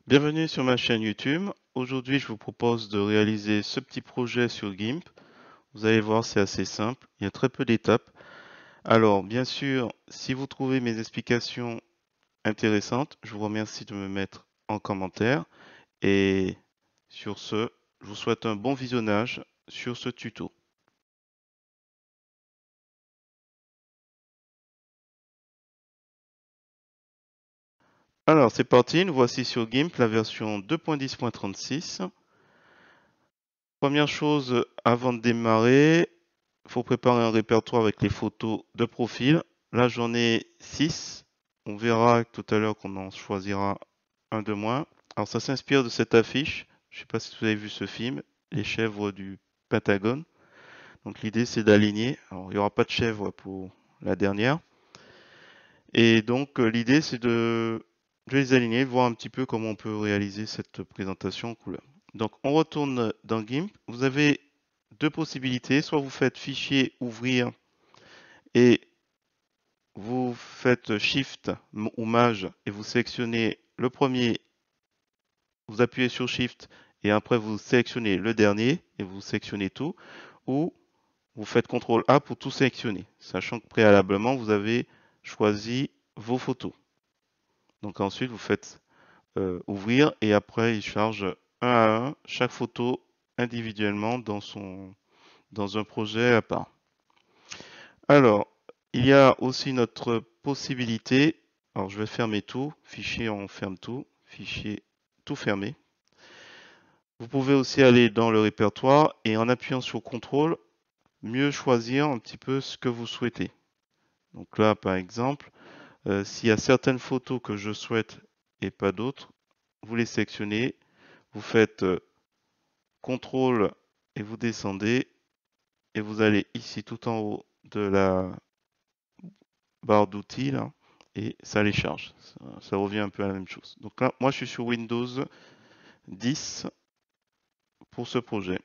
Bienvenue sur ma chaîne YouTube. Aujourd'hui, je vous propose de réaliser ce petit projet sur GIMP. Vous allez voir, c'est assez simple. Il y a très peu d'étapes. Alors, bien sûr, si vous trouvez mes explications intéressantes, je vous remercie de me mettre en commentaire. Et sur ce, je vous souhaite un bon visionnage sur ce tuto. Alors, c'est parti. Nous voici sur GIMP, la version 2.10.36. Première chose, avant de démarrer, il faut préparer un répertoire avec les photos de profil. Là, j'en ai 6. On verra tout à l'heure qu'on en choisira un de moins. Alors, ça s'inspire de cette affiche. Je ne sais pas si vous avez vu ce film, Les chèvres du Pentagone. Donc, l'idée, c'est d'aligner. Alors, il n'y aura pas de chèvres pour la dernière. Et donc, l'idée, c'est de les aligner, voir un petit peu comment on peut réaliser cette présentation en couleur. Donc, on retourne dans GIMP. Vous avez deux possibilités. Soit vous faites Fichier, Ouvrir, et vous faites Shift ou Maj et vous sélectionnez le premier, vous appuyez sur Shift et après vous sélectionnez le dernier et vous sélectionnez tout, ou vous faites CTRL A pour tout sélectionner, sachant que préalablement vous avez choisi vos photos. Donc ensuite vous faites ouvrir et après il charge un à un chaque photo individuellement dans un projet à part. Alors, il y a aussi notre possibilité. Alors, je vais fermer tout. Fichier, on ferme tout. Fichier, tout fermé. Vous pouvez aussi aller dans le répertoire et en appuyant sur CTRL, mieux choisir un petit peu ce que vous souhaitez. Donc là, par exemple, s'il y a certaines photos que je souhaite et pas d'autres, vous les sélectionnez. Vous faites CTRL et vous descendez et vous allez ici tout en haut de la barre d'outils là, et ça les charge. Ça revient un peu à la même chose. Donc là, moi je suis sur Windows 10 pour ce projet.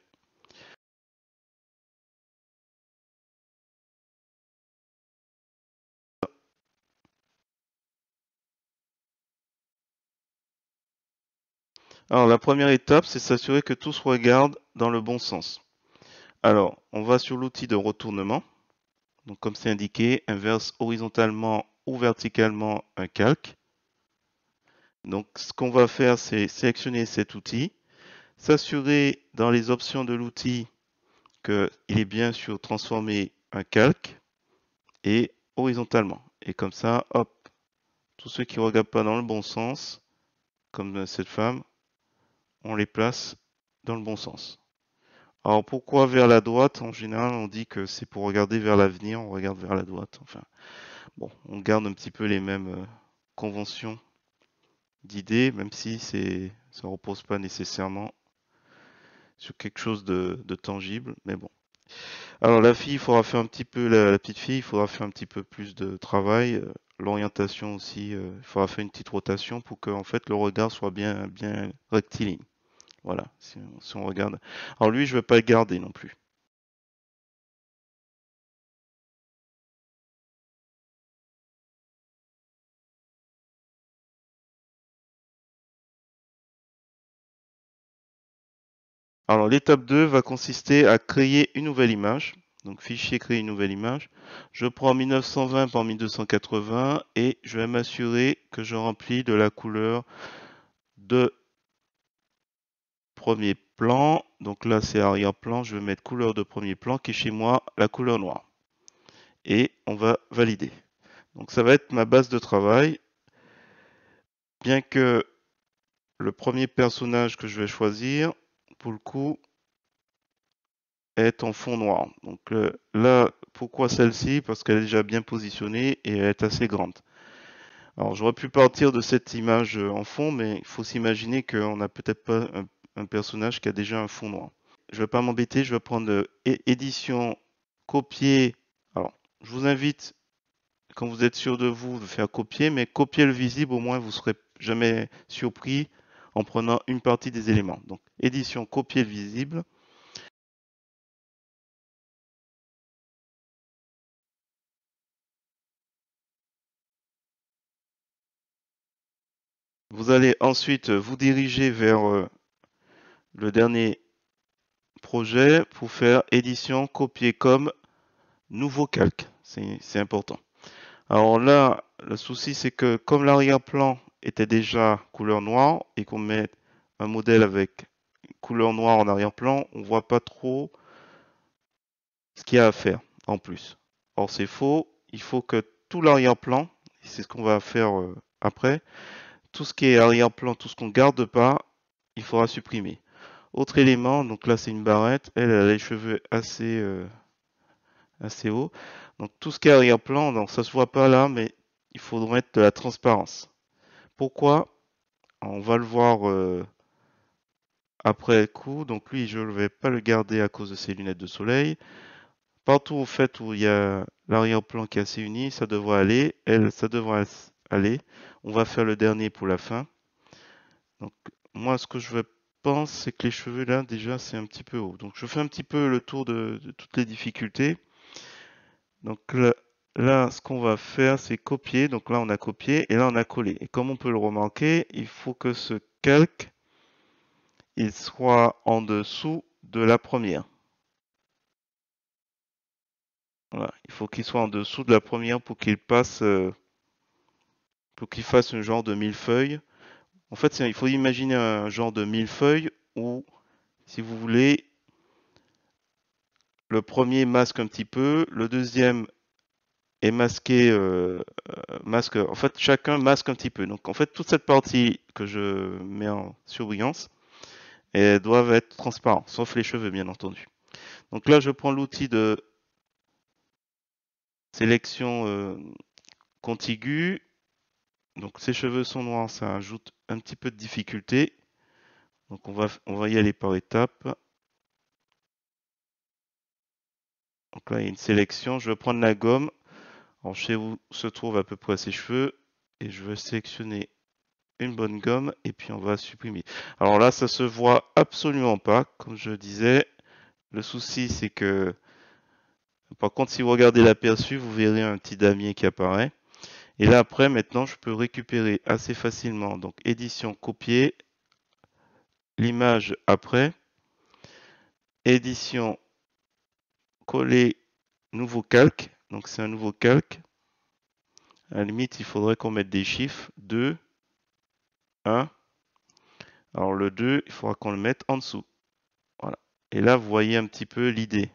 Alors la première étape, c'est s'assurer que tout se regarde dans le bon sens. Alors, on va sur l'outil de retournement. Donc comme c'est indiqué, inverse horizontalement ou verticalement un calque. Donc ce qu'on va faire, c'est sélectionner cet outil, s'assurer dans les options de l'outil qu'il est bien sur transformer un calque et horizontalement. Et comme ça, hop, tous ceux qui ne regardent pas dans le bon sens, comme cette femme, on les place dans le bon sens. Alors pourquoi vers la droite? En général, on dit que c'est pour regarder vers l'avenir, on regarde vers la droite. Enfin, bon, on garde un petit peu les mêmes conventions d'idées, même si ça ne repose pas nécessairement sur quelque chose de tangible, mais bon. Alors la fille, il faudra faire un petit peu, la petite fille, il faudra faire un petit peu plus de travail. L'orientation aussi, il faudra faire une petite rotation pour que en fait le regard soit bien rectiligne. Voilà, si on regarde. Alors lui, je ne vais pas le garder non plus. Alors l'étape 2 va consister à créer une nouvelle image. Donc fichier créer une nouvelle image. Je prends 1920 par 1280 et je vais m'assurer que je remplis de la couleur de premier plan. Donc là c'est arrière-plan. Je vais mettre couleur de premier plan qui est chez moi la couleur noire. Et on va valider. Donc ça va être ma base de travail. Bien que le premier personnage que je vais choisir, pour le coup, est en fond noir. Donc là, pourquoi celle-ci? Parce qu'elle est déjà bien positionnée et elle est assez grande. Alors j'aurais pu partir de cette image en fond, mais il faut s'imaginer qu'on n'a peut-être pas un personnage qui a déjà un fond noir. Je ne vais pas m'embêter, je vais prendre édition, copier. Alors, je vous invite, quand vous êtes sûr de vous, de faire copier, mais copier le visible, au moins vous ne serez jamais surpris en prenant une partie des éléments. Donc, édition, copier le visible. Vous allez ensuite vous diriger vers le dernier projet pour faire édition, copier comme nouveau calque. C'est important. Alors là, le souci c'est que comme l'arrière-plan était déjà couleur noire et qu'on met un modèle avec couleur noire en arrière-plan, on voit pas trop ce qu'il y a à faire en plus. Or c'est faux, il faut que tout l'arrière-plan, c'est ce qu'on va faire après, tout ce qui est arrière-plan, tout ce qu'on garde pas, il faudra supprimer. Autre élément, donc là c'est une barrette, elle a les cheveux assez hauts. Donc tout ce qui est arrière-plan, donc ça se voit pas là, mais il faudra mettre de la transparence. Pourquoi? On va le voir après coup. Donc lui, je ne vais pas le garder à cause de ses lunettes de soleil. Partout au fait où il y a l'arrière-plan qui est assez uni, ça devrait aller. Elle, ça devrait aller. On va faire le dernier pour la fin. Donc moi, ce que je pense, c'est que les cheveux là, déjà, c'est un petit peu haut. Donc je fais un petit peu le tour de toutes les difficultés. Donc là, ce qu'on va faire, c'est copier. Donc là, on a copié et là, on a collé. Et comme on peut le remarquer, il faut que ce calque, il soit en dessous de la première. Voilà. Il faut qu'il soit en dessous de la première pour qu'il passe, pour qu'il fasse un genre de millefeuille. En fait, il faut imaginer un genre de millefeuille où, si vous voulez, le premier masque un petit peu, le deuxième est masqué, masque. En fait, chacun masque un petit peu. Donc, en fait, toute cette partie que je mets en surbrillance, elles doivent être transparentes, sauf les cheveux, bien entendu. Donc là, je prends l'outil de sélection contiguë. Donc, ces cheveux sont noirs, ça ajoute un petit peu de difficulté. Donc, on va y aller par étapes. Donc là, il y a une sélection. Je vais prendre la gomme. Alors, je sais où se trouvent à peu près ses cheveux. Et je vais sélectionner une bonne gomme. Et puis, on va supprimer. Alors là, ça se voit absolument pas. Comme je disais, le souci, c'est que, par contre, si vous regardez l'aperçu, vous verrez un petit damier qui apparaît. Et là, après, maintenant, je peux récupérer assez facilement. Donc, édition, copier. L'image après. Édition, coller, nouveau calque. Donc, c'est un nouveau calque. À la limite, il faudrait qu'on mette des chiffres. 2, 1. Alors le 2, il faudra qu'on le mette en dessous. Voilà. Et là, vous voyez un petit peu l'idée.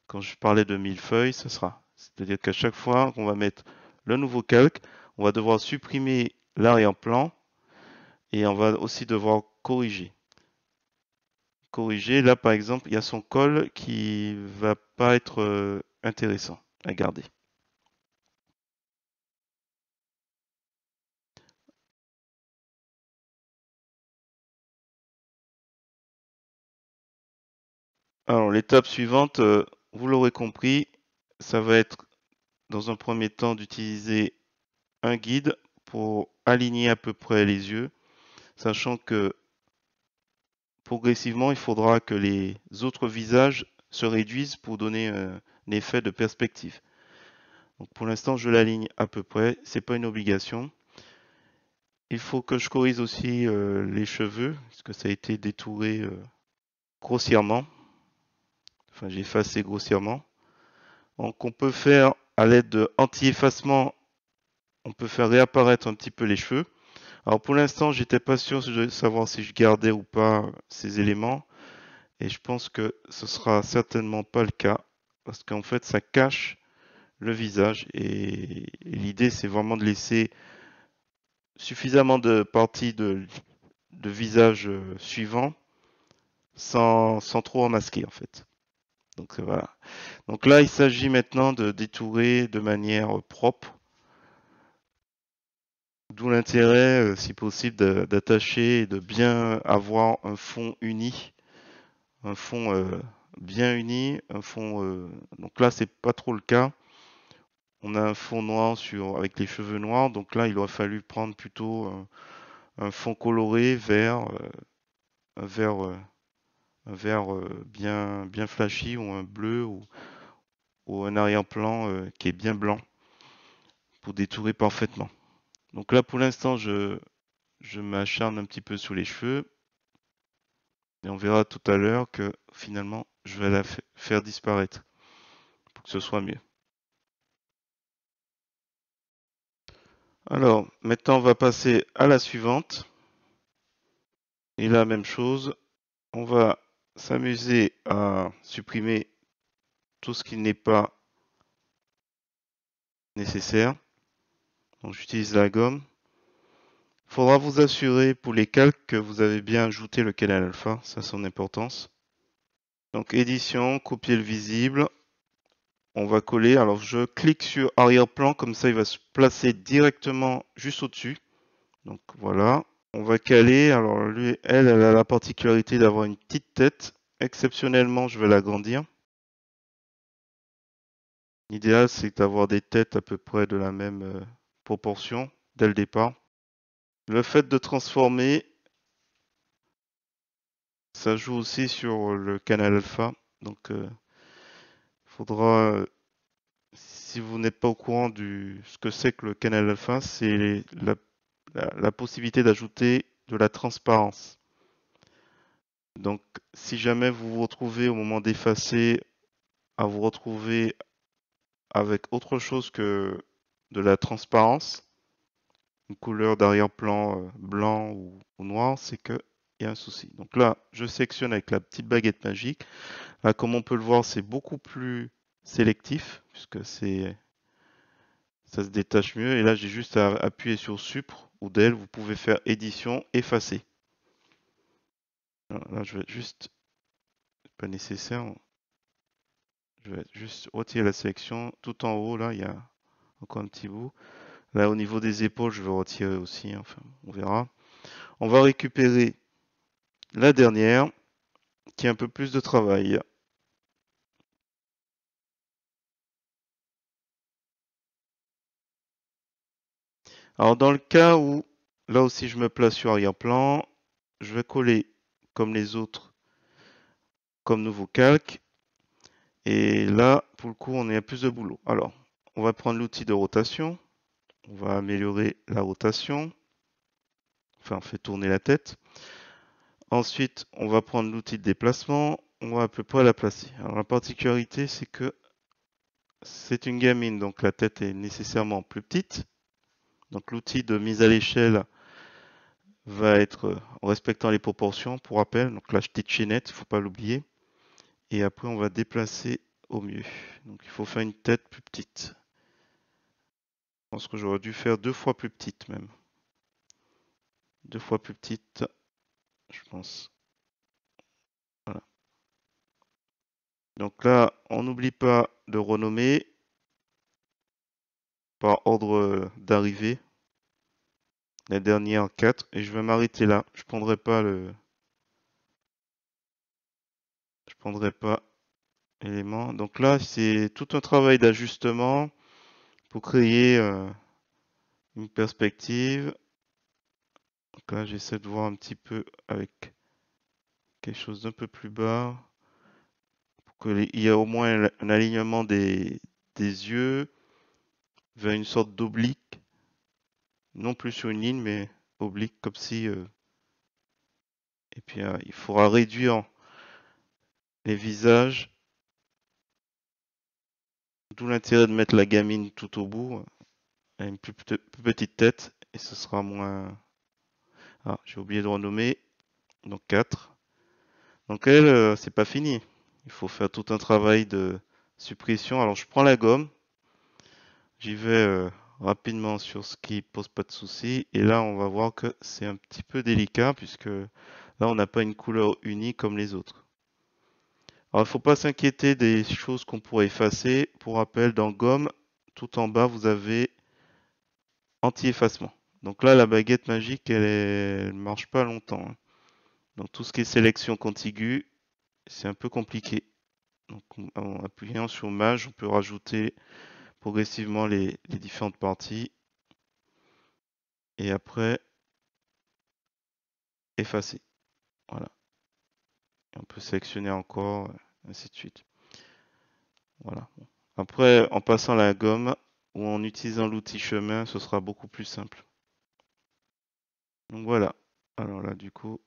Quand je parlais de millefeuille, ce sera. C'est-à-dire qu'à chaque fois qu'on va mettre le nouveau calque, on va devoir supprimer l'arrière-plan et on va aussi devoir corriger. Corriger, là par exemple, il y a son col qui va pas être intéressant à garder. Alors l'étape suivante, vous l'aurez compris, ça va être dans un premier temps d'utiliser un guide pour aligner à peu près les yeux, sachant que progressivement, il faudra que les autres visages se réduisent pour donner un effet de perspective. Donc pour l'instant, je l'aligne à peu près, c'est pas une obligation. Il faut que je corrige aussi les cheveux, parce que ça a été détouré grossièrement. Enfin, j'ai effacé grossièrement. Donc on peut faire à l'aide de anti-effacement, on peut faire réapparaître un petit peu les cheveux. Alors pour l'instant, j'étais pas sûr de savoir si je gardais ou pas ces éléments. Et je pense que ce sera certainement pas le cas. Parce qu'en fait, ça cache le visage. Et l'idée, c'est vraiment de laisser suffisamment de parties de visage suivant sans trop en masquer en fait. Donc voilà. Donc là, il s'agit maintenant de détourer de manière propre. D'où l'intérêt, si possible, d'attacher et de bien avoir un fond uni, un fond bien uni, un fond. Donc là, c'est pas trop le cas. On a un fond noir avec les cheveux noirs, donc là, il aurait fallu prendre plutôt un fond coloré, vert, un vert, un vert bien flashy ou un bleu ou un arrière-plan qui est bien blanc pour détourer parfaitement. Donc là, pour l'instant, je m'acharne un petit peu sur les cheveux. Et on verra tout à l'heure que finalement, je vais la faire disparaître pour que ce soit mieux. Alors, maintenant, on va passer à la suivante. Et la même chose, on va s'amuser à supprimer tout ce qui n'est pas nécessaire. Donc, j'utilise la gomme. Il faudra vous assurer pour les calques que vous avez bien ajouté le canal alpha, ça a son importance. Donc, édition, copier le visible. On va coller. Alors, je clique sur arrière-plan, comme ça, il va se placer directement juste au-dessus. Donc, voilà. On va caler. Alors, lui, elle a la particularité d'avoir une petite tête. Exceptionnellement, je vais l'agrandir. L'idéal, c'est d'avoir des têtes à peu près de la même proportion dès le départ. Le fait de transformer, ça joue aussi sur le canal alpha. Donc, il faudra, si vous n'êtes pas au courant de ce que c'est que le canal alpha, c'est la possibilité d'ajouter de la transparence. Donc, si jamais vous vous retrouvez au moment d'effacer à vous retrouver avec autre chose que de la transparence, une couleur d'arrière-plan blanc ou noir, c'est qu'il y a un souci. Donc là, je sectionne avec la petite baguette magique. Là, comme on peut le voir, c'est beaucoup plus sélectif, puisque ça se détache mieux. Et là, j'ai juste à appuyer sur Supre ou Del. Vous pouvez faire édition, effacer. Là, je vais juste, pas nécessaire, je vais juste retirer la sélection. Tout en haut, là, il y a encore un petit bout. Là, au niveau des épaules, je vais retirer aussi. Enfin, on verra. On va récupérer la dernière, qui est un peu plus de travail. Alors, dans le cas où, là aussi, je me place sur arrière-plan, je vais coller comme les autres, comme nouveau calque. Et là, pour le coup, on est à plus de boulot. Alors, on va prendre l'outil de rotation. On va améliorer la rotation. Enfin, on fait tourner la tête. Ensuite, on va prendre l'outil de déplacement. On va à peu près la placer. Alors, la particularité, c'est que c'est une gamine, donc la tête est nécessairement plus petite. Donc, l'outil de mise à l'échelle va être en respectant les proportions, pour rappel. Donc, la petite chaînette, il ne faut pas l'oublier. Et après, on va déplacer au mieux. Donc, il faut faire une tête plus petite. Je pense que j'aurais dû faire 2 fois plus petite même. 2 fois plus petite, je pense. Voilà. Donc là, on n'oublie pas de renommer par ordre d'arrivée. La dernière 4. Et je vais m'arrêter là. Je prendrai pas Je prendrai pas l'élément. Donc là, c'est tout un travail d'ajustement pour créer une perspective. Donc là, j'essaie de voir un petit peu avec quelque chose d'un peu plus bas. Pour qu'il y ait au moins un alignement des yeux vers une sorte d'oblique. Non plus sur une ligne, mais oblique, comme si... et puis, il faudra réduire les visages. D'où l'intérêt de mettre la gamine tout au bout. Elle a une plus petite tête. Et ce sera moins... Ah, j'ai oublié de renommer. Donc 4. Donc elle, c'est pas fini. Il faut faire tout un travail de suppression. Alors je prends la gomme. J'y vais rapidement sur ce qui pose pas de soucis. Et là, on va voir que c'est un petit peu délicat puisque là, on n'a pas une couleur unie comme les autres. Alors, il ne faut pas s'inquiéter des choses qu'on pourrait effacer. Pour rappel, dans gomme, tout en bas, vous avez anti-effacement. Donc là, la baguette magique, elle marche pas longtemps, hein. Donc tout ce qui est sélection contiguë, c'est un peu compliqué. Donc en appuyant sur Maj, on peut rajouter progressivement les différentes parties. Et après, effacer. Voilà. Et on peut sélectionner encore, ainsi de suite. Voilà. Après, en passant la gomme ou en utilisant l'outil chemin, ce sera beaucoup plus simple. Donc voilà. Alors là, du coup,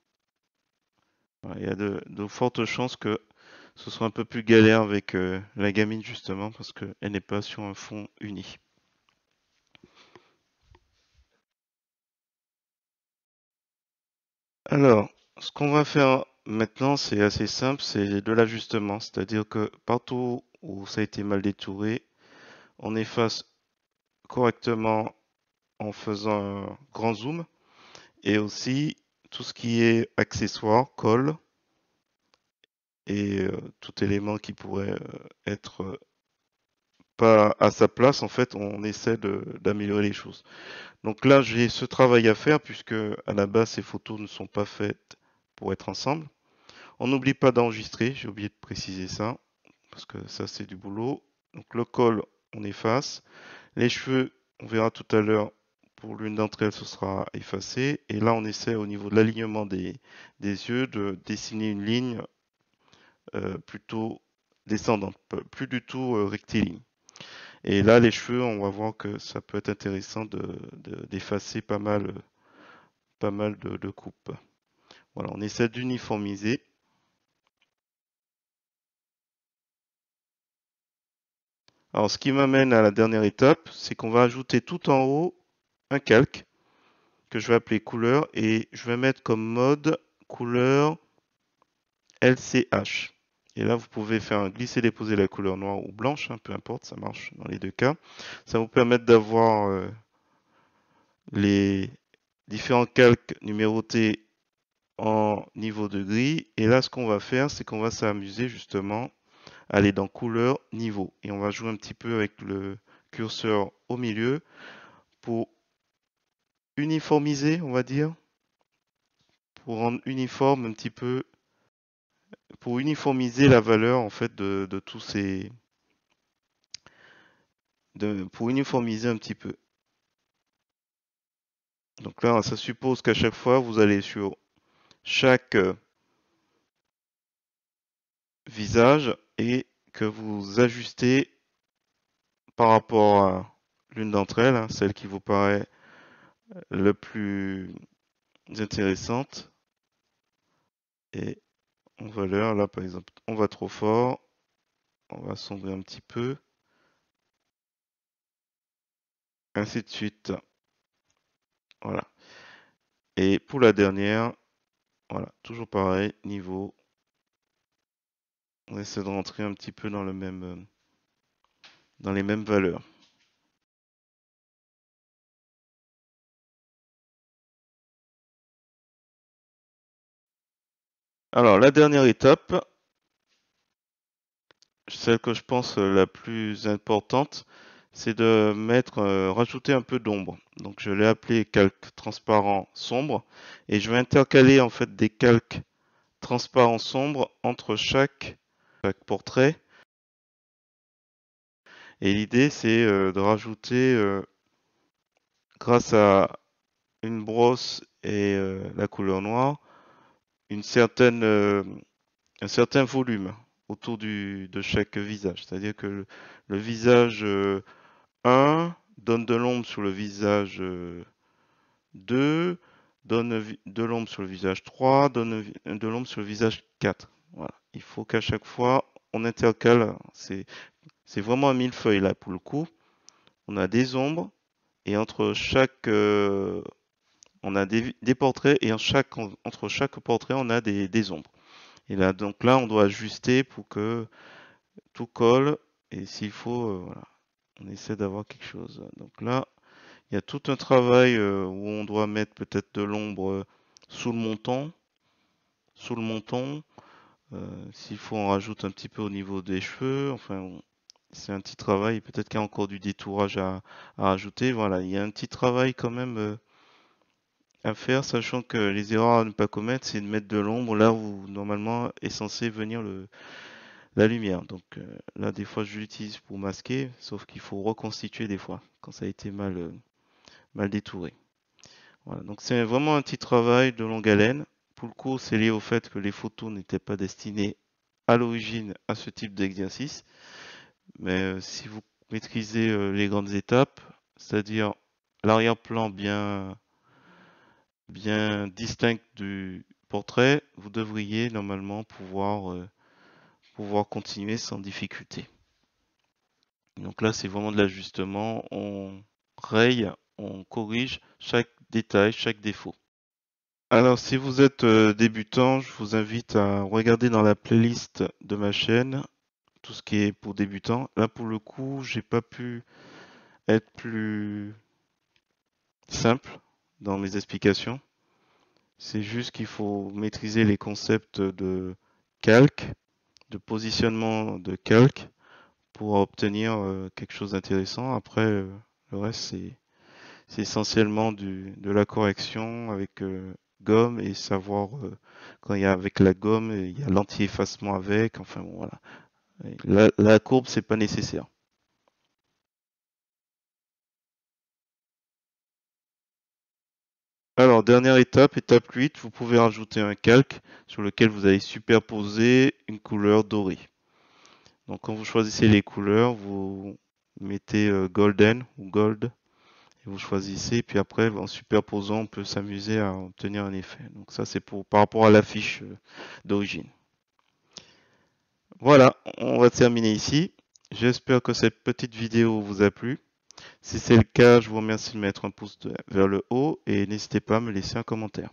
voilà, il y a de fortes chances que ce soit un peu plus galère avec la gamine justement parce qu'elle n'est pas sur un fond uni. Alors, ce qu'on va faire maintenant, c'est assez simple, c'est de l'ajustement. C'est-à-dire que partout où ça a été mal détouré, on efface correctement en faisant un grand zoom. Et aussi, tout ce qui est accessoire, colle et tout élément qui pourrait être pas à sa place, en fait, on essaie d'améliorer les choses. Donc là, j'ai ce travail à faire puisque à la base, ces photos ne sont pas faites pour être ensemble. On n'oublie pas d'enregistrer, j'ai oublié de préciser ça, parce que ça c'est du boulot. Donc le col, on efface. Les cheveux, on verra tout à l'heure, pour l'une d'entre elles, ce sera effacé. Et là, on essaie au niveau de l'alignement des yeux de dessiner une ligne plutôt descendante, plus du tout rectiligne. Et là, les cheveux, on va voir que ça peut être intéressant d'effacer pas mal de coupes. Voilà, on essaie d'uniformiser. Alors, ce qui m'amène à la dernière étape, c'est qu'on va ajouter tout en haut un calque que je vais appeler couleur et je vais mettre comme mode couleur LCH. Et là, vous pouvez faire un glisser-déposer la couleur noire ou blanche, hein, peu importe, ça marche dans les deux cas. Ça va vous permettre d'avoir les différents calques numérotés en niveau de gris. Et là, ce qu'on va faire, c'est qu'on va s'amuser justement à aller dans couleur, niveau. Et on va jouer un petit peu avec le curseur au milieu pour uniformiser, on va dire, pour rendre uniforme un petit peu, pour uniformiser la valeur en fait de tous ces, pour uniformiser un petit peu. Donc là, ça suppose qu'à chaque fois, vous allez sur chaque visage et que vous ajustez par rapport à l'une d'entre elles, hein, celle qui vous paraît le plus intéressante. Et en valeur, là par exemple, on va trop fort, on va sombrer un petit peu, ainsi de suite. Voilà. Et pour la dernière, voilà, toujours pareil, niveau. On essaie de rentrer un petit peu dans le même, dans les mêmes valeurs. Alors, la dernière étape, celle que je pense la plus importante, c'est de mettre, rajouter un peu d'ombre. Donc, je l'ai appelé calque transparent sombre et je vais intercaler en fait des calques transparents sombres entre chaque portrait. Et l'idée, c'est de rajouter, grâce à une brosse et la couleur noire, une certaine, un certain volume autour de chaque visage. C'est-à-dire que le visage 1 donne de l'ombre sur le visage 2, donne de l'ombre sur le visage 3, donne de l'ombre sur le visage 4. Voilà. Il faut qu'à chaque fois, on intercale. C'est vraiment un millefeuille là pour le coup. On a des ombres et entre chaque on a des portraits et entre chaque portrait on a des ombres. Et là donc là on doit ajuster pour que tout colle et s'il faut voilà, on essaie d'avoir quelque chose. Donc là il y a tout un travail où on doit mettre peut-être de l'ombre sous le menton, sous le menton. S'il faut on rajoute un petit peu au niveau des cheveux. Enfin c'est un petit travail. Peut-être qu'il y a encore du détourage à rajouter. Voilà, il y a un petit travail quand même à faire, sachant que les erreurs à ne pas commettre, c'est de mettre de l'ombre là où normalement est censé venir la lumière. Donc là, des fois, je l'utilise pour masquer, sauf qu'il faut reconstituer des fois quand ça a été mal détouré. Voilà, donc c'est vraiment un petit travail de longue haleine. Pour le coup, c'est lié au fait que les photos n'étaient pas destinées à l'origine à ce type d'exercice. Mais si vous maîtrisez les grandes étapes, c'est-à-dire l'arrière-plan bien bien distincte du portrait, vous devriez normalement pouvoir continuer sans difficulté. Donc là, c'est vraiment de l'ajustement. On raye, on corrige chaque détail, chaque défaut. Alors, si vous êtes débutant, je vous invite à regarder dans la playlist de ma chaîne tout ce qui est pour débutants. Là, pour le coup, j'ai pas pu être plus simple dans mes explications. C'est juste qu'il faut maîtriser les concepts de calque, de positionnement de calque pour obtenir quelque chose d'intéressant. Après, le reste, c'est essentiellement de la correction avec gomme et savoir quand il y a avec la gomme, il y a l'anti-effacement avec. Enfin, bon, voilà. La courbe, c'est pas nécessaire. Alors, dernière étape, étape 8, vous pouvez rajouter un calque sur lequel vous allez superposer une couleur dorée. Donc, quand vous choisissez les couleurs, vous mettez golden ou gold et vous choisissez. Puis après, en superposant, on peut s'amuser à obtenir un effet. Donc, ça, c'est pour par rapport à l'affiche d'origine. Voilà, on va terminer ici. J'espère que cette petite vidéo vous a plu. Si c'est le cas, je vous remercie de mettre un pouce vers le haut et n'hésitez pas à me laisser un commentaire.